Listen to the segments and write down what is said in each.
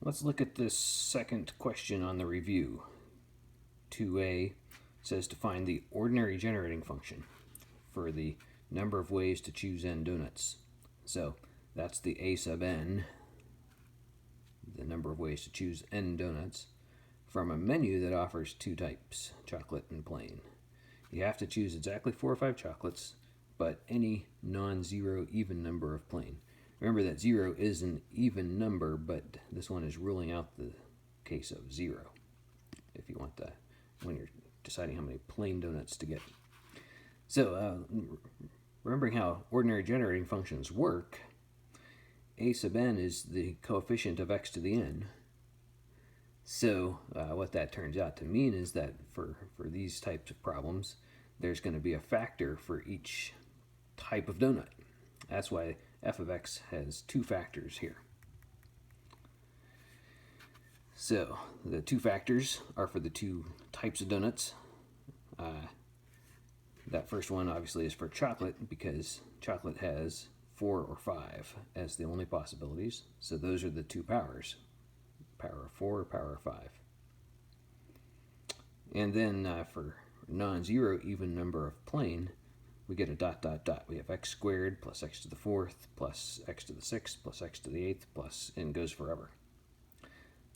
Let's look at this second question on the review. 2a says to find the ordinary generating function for the number of ways to choose n donuts. So that's the a sub n, the number of ways to choose n donuts, from a menu that offers two types, chocolate and plain. You have to choose exactly 4 or 5 chocolates, but any non-zero even number of plain. Remember that 0 is an even number, but this one is ruling out the case of 0, if you want that, when you're deciding how many plain donuts to get. So, remembering how ordinary generating functions work, a sub n is the coefficient of x to the n. So what that turns out to mean is that for these types of problems, there's going to be a factor for each type of donut. That's why f of x has 2 factors here. So the 2 factors are for the 2 types of donuts. That first one obviously is for chocolate, because chocolate has 4 or 5 as the only possibilities. So those are the 2 powers, power of 4 or power of 5. And then for non-zero even number of plain, we get a dot dot dot. We have x squared plus x to the 4th plus x to the 6th plus x to the 8th plus, and goes forever.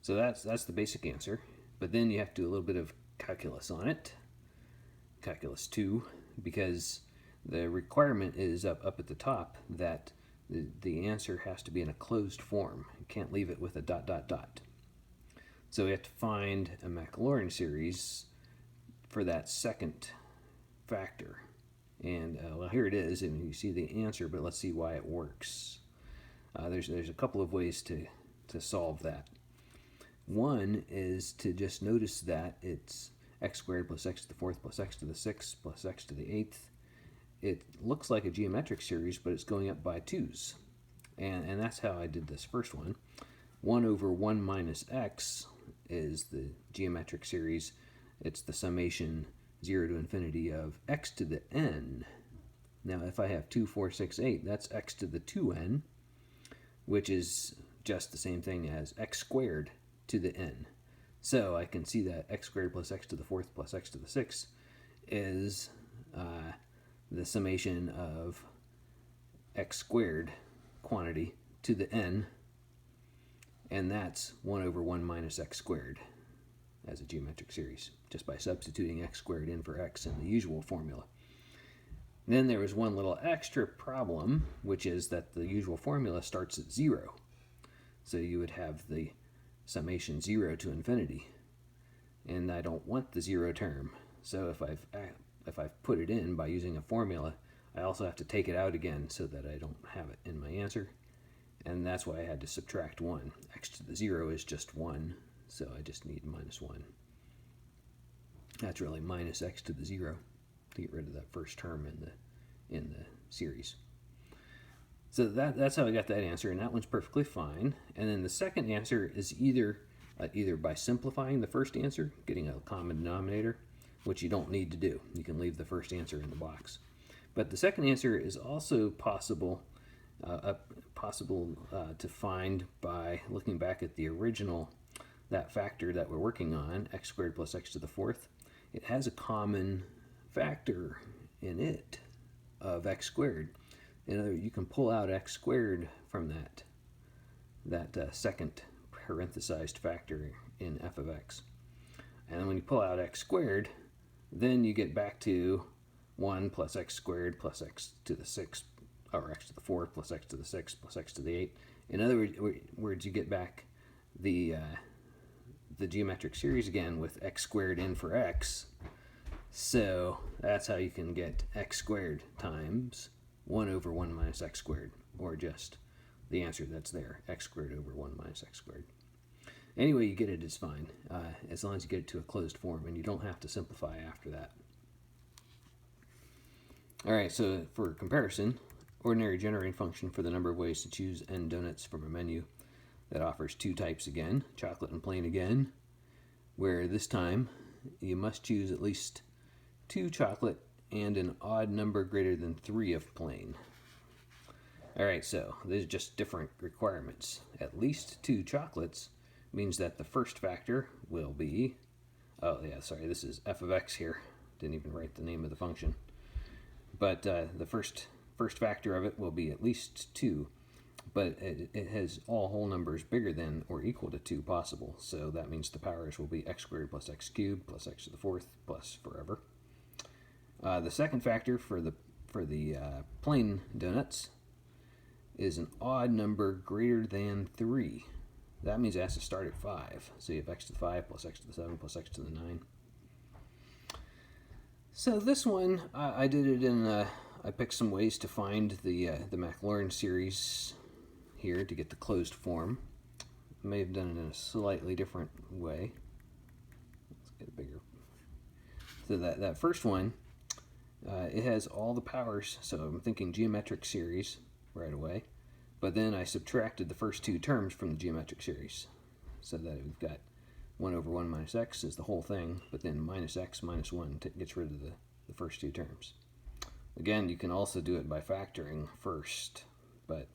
So that's the basic answer. But then you have to do a little bit of calculus on it, calculus 2, because the requirement is up at the top that the answer has to be in a closed form. You can't leave it with a dot dot dot. So we have to find a Maclaurin series for that second factor. And well, here it is, and you see the answer, but let's see why it works. There's a couple of ways to solve that. One is to just notice that it's x squared plus x to the 4th plus x to the 6th plus x to the 8th. It looks like a geometric series, but it's going up by 2's. And that's how I did this first one. 1 over 1 minus x is the geometric series. It's the summation 0 to infinity of x to the n. Now if I have 2, 4, 6, 8, that's x to the 2n, which is just the same thing as x squared to the n. So I can see that x squared plus x to the 4th plus x to the 6th is the summation of x squared quantity to the n, and that's 1 over 1 minus x squared as a geometric series, just by substituting x squared in for x in the usual formula. And then there was one little extra problem, which is that the usual formula starts at 0. So you would have the summation 0 to infinity, and I don't want the 0 term. So if I've put it in by using a formula, I also have to take it out again so that I don't have it in my answer. And that's why I had to subtract 1. X to the 0 is just 1, so I just need minus 1. That's really minus x to the 0 to get rid of that first term in the series. So that's how I got that answer, and that one's perfectly fine. And then the second answer is either by simplifying the first answer, getting a common denominator, which you don't need to do. You can leave the first answer in the box. But the second answer is also possible to find by looking back at the original, that factor that we're working on, x squared plus x to the 4th. It has a common factor in it of x squared. In other words, you can pull out x squared from that second parenthesized factor in f of x. And when you pull out x squared, then you get back to 1 plus x squared plus x to the 6th, or x to the 4th plus x to the 6th plus x to the 8th. In other words, you get back the geometric series again with x squared in for x. So that's how you can get x squared times 1 over 1 minus x squared, or just the answer that's there, x squared over 1 minus x squared. Any way you get it is fine, as long as you get it to a closed form, and you don't have to simplify after that. All right, so for comparison, ordinary generating function for the number of ways to choose n donuts from a menu that offers 2 types again, chocolate and plain again, where this time you must choose at least 2 chocolate and an odd number greater than 3 of plain. All right, so these are just different requirements. At least 2 chocolates means that the first factor will be, oh yeah, sorry, this is f of x here. Didn't even write the name of the function. But the first factor of it will be at least 2, but it has all whole numbers bigger than or equal to 2 possible. So that means the powers will be x squared plus x cubed plus x to the 4th plus forever. The second factor for the plane donuts is an odd number greater than 3. That means it has to start at 5. So you have x to the 5 plus x to the 7 plus x to the 9. So this one, I did it in, I picked some ways to find the Maclaurin series here to get the closed form. I may have done it in a slightly different way. Let's get it bigger. So that first one, it has all the powers, so I'm thinking geometric series right away. But then I subtracted the first 2 terms from the geometric series, so that we've got 1 over 1 minus x is the whole thing, but then minus x minus 1 gets rid of the first 2 terms. Again, you can also do it by factoring first, but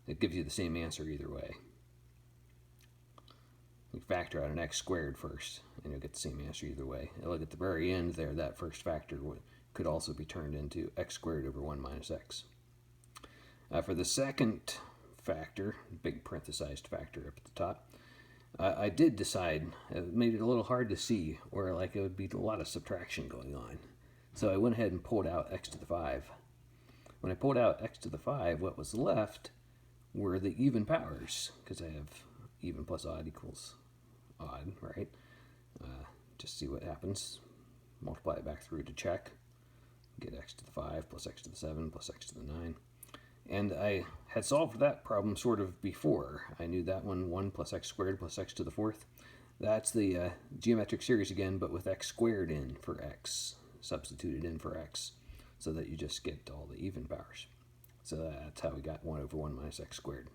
it gives you the same answer either way. You factor out an x squared first, and you'll get the same answer either way. And look at the very end there, that first factor could also be turned into x squared over 1 minus x. For the second factor, big parenthesized factor up at the top, I did decide, it made it a little hard to see, or like it would be a lot of subtraction going on. So I went ahead and pulled out x to the 5. When I pulled out x to the 5, what was left were the even powers, because I have even plus odd equals odd, right? Just see what happens. Multiply it back through to check. Get x to the 5 plus x to the 7 plus x to the 9. And I had solved that problem sort of before. I knew that one, 1 plus x squared plus x to the 4th. That's the geometric series again, but with x squared in for x, substituted in for x, so that you just get all the even powers. So that's how we got 1 over 1 minus x squared.